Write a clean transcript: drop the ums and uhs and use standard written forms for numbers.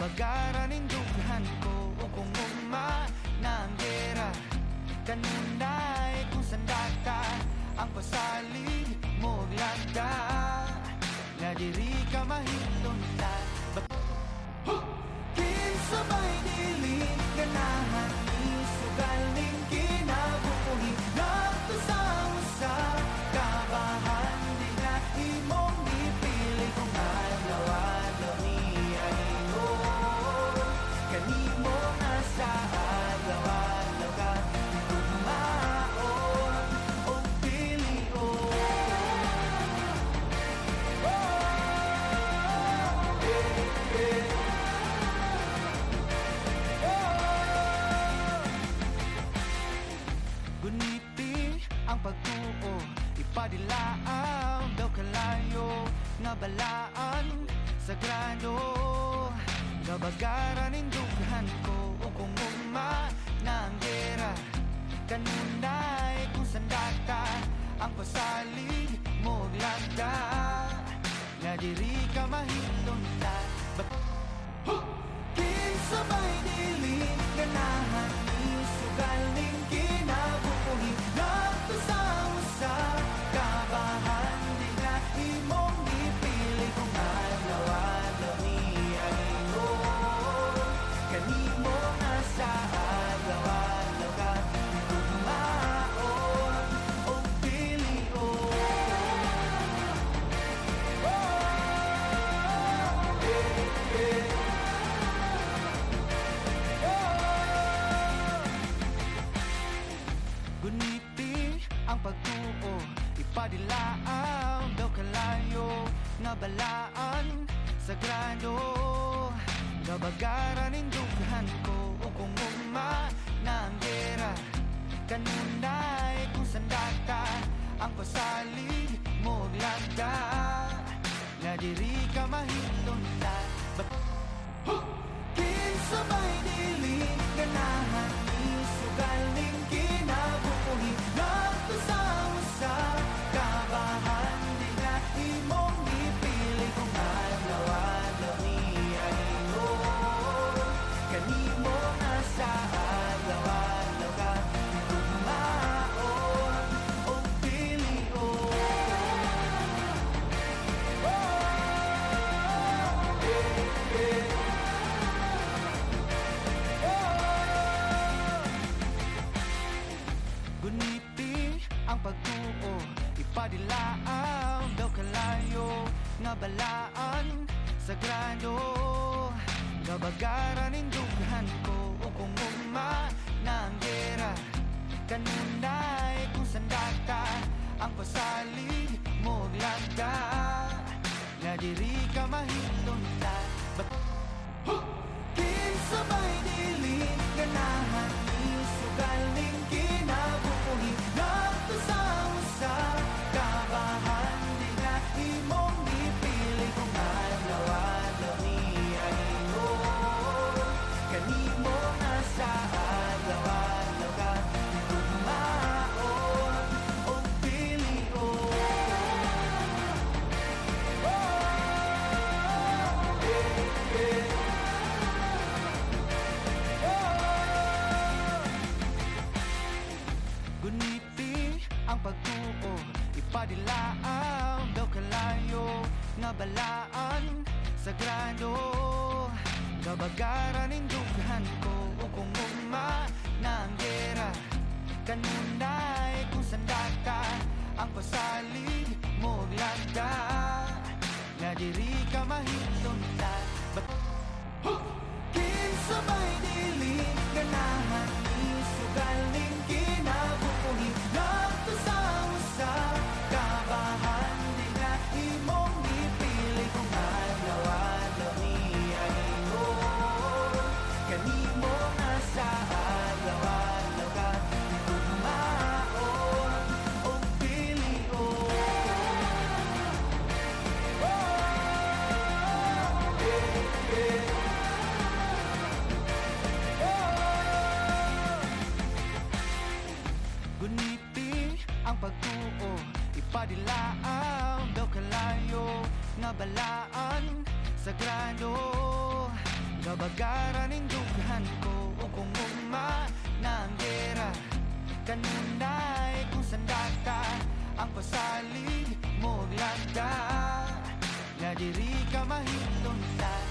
Kabagaran indughan ko o kung uma na ang gera kanunay kung sandata ang pasalig mo lagda nga diri ka mahilon ta kinsabay dili ganahan ni sugaling kinabuhi nato sa usa kabahan di nga imong ipili kung adlaw-adlaw ni ayno kanimo nga sa adlaw-adlaw ka tumaon o pilion Guniti ang pagtuo ipadilaaw daw kalayo nga balaan sagrado kabagaran indughan ko o kung uma na ang gera kanunay kung sandata ang pasalig mo lagda nga diri ka mahilon ta kinsabay dili ganahan ni sugaling kinabuhi nato sa usa kabahan di nga imong ipili kung adlaw-adlaw ni ayno kanimo nga sa adlaw-adlaw ka tumaon o pilion Guniti ang pagtuo ipadilaaw daw kalayo nga balaan sagrado kabagaran indughan ko o kung uma na ang gera kanunay kung sandata ang pasalig mo lagda nga diri ka mahilon ta kinsabay dili ganahan ni sugaling kinabuhi nato sa usa kabahan di nga imong ipili kung adlaw-adlaw ni ayno kanimo nga sa adlaw-adlaw ka tumaon o pilion Guniti ang pagtuo ipadilaaw daw kalayo nga balaan sagrado kabagaran indughan ko o kung uma na ang gera kanunay kung sandata ang pasalig mo lagda nga diri ka mahilon ta kinsabay dili ganahan ni sugaling kinabuhi nato sa usa kabahan di nga imong ipili kung adlaw-adlaw ni ayno kanimo nga sa adlaw-adlaw ka tumaon o pilion Guniti ang pagtuo ipadilaaw daw kalayo nga balaan sagrado kabagaran indughan ko o kung uma na ang gera kanunay kung sandata ang pasalig mo lagda nga diri ka mahilon ta kinsabay dili ganahan ni sugaling kinabuhi nato sa usa kabahan di nga imong ipili kung adlaw-adlaw ni ayno kanimo nga sa adlaw-adlaw ka tumaon o pilion Guniti ang pagtuo ipadilaaw daw kalayo nga balaan sagrado Kabagaran ning dughan ko o kung ugma na ang gera. Kanunay kung sandata ang pasalig mo lagda. Nga diri ka mahilong ta